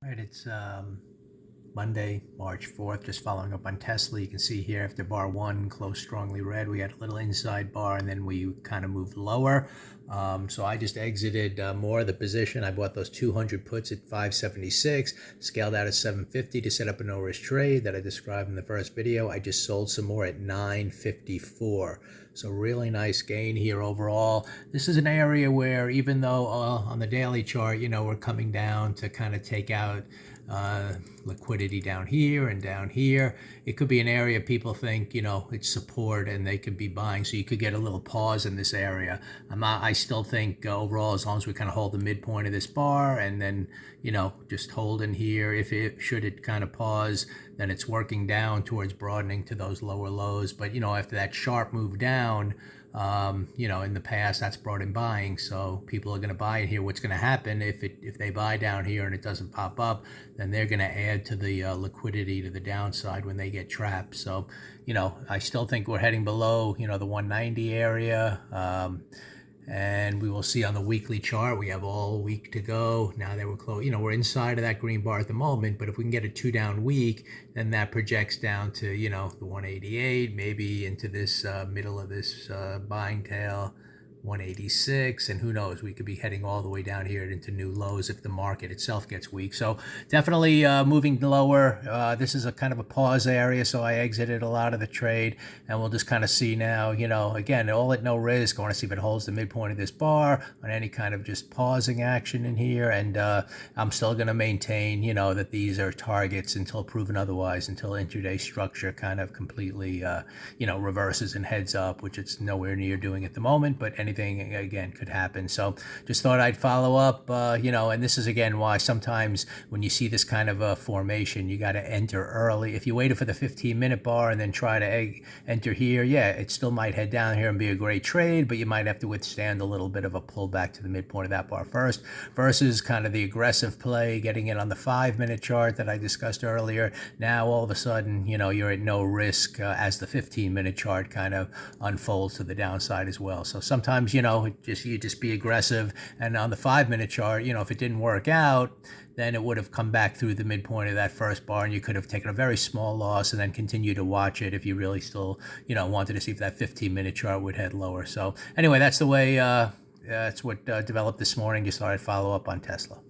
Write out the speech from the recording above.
Right, it's Monday, March 4th, just following up on Tesla. You can see here after bar one closed strongly red, we had a little inside bar and then we kind of moved lower. So I just exited more of the position. I bought those 200 puts at 576, scaled out at 750 to set up a no risk trade that I described in the first video. I just sold some more at 954. So really nice gain here overall. This is an area where even though on the daily chart, we're coming down to kind of take out liquidity down here and down here. It could be an area people think, it's support and they could be buying. So you could get a little pause in this area. I still think overall, as long as we kind of hold the midpoint of this bar and then, just hold in here, if it should it kind of pause, then it's working down towards broadening to those lower lows. But, after that sharp move down, in the past that's brought in buying, so people are going to buy it here. What's going to happen if they buy down here and it doesn't pop up, then they're going to add to the liquidity to the downside when they get trapped. So I still think we're heading below the 190 area, and we will see on the weekly chart. We have all week to go. Now that we're close, we're inside of that green bar at the moment, but if we can get a 2-down week, then that projects down to, the 188, maybe into this middle of this buying tail, 186, and who knows, we could be heading all the way down here into new lows if the market itself gets weak. So definitely moving lower. This is a kind of a pause area, so I exited a lot of the trade, and we'll just kind of see now, again, all at no risk. I want to see if it holds the midpoint of this bar on any kind of just pausing action in here, and I'm still going to maintain, that these are targets until proven otherwise, until intraday structure kind of completely, reverses and heads up, which it's nowhere near doing at the moment, but anything again could happen. So just thought I'd follow up, and this is again why sometimes when you see this kind of a formation, you got to enter early. If you waited for the 15-minute bar and then try to enter here, yeah, it still might head down here and be a great trade, but you might have to withstand a little bit of a pullback to the midpoint of that bar first, versus kind of the aggressive play, getting it on the 5-minute chart that I discussed earlier. Now all of a sudden, you're at no risk as the 15-minute chart kind of unfolds to the downside as well. So sometimes, you just be aggressive, and on the 5-minute chart, if it didn't work out, then it would have come back through the midpoint of that first bar, and you could have taken a very small loss and then continue to watch it if you really still, wanted to see if that 15-minute chart would head lower. So anyway, that's the way, that's what developed this morning. Just thought I'd follow up on Tesla.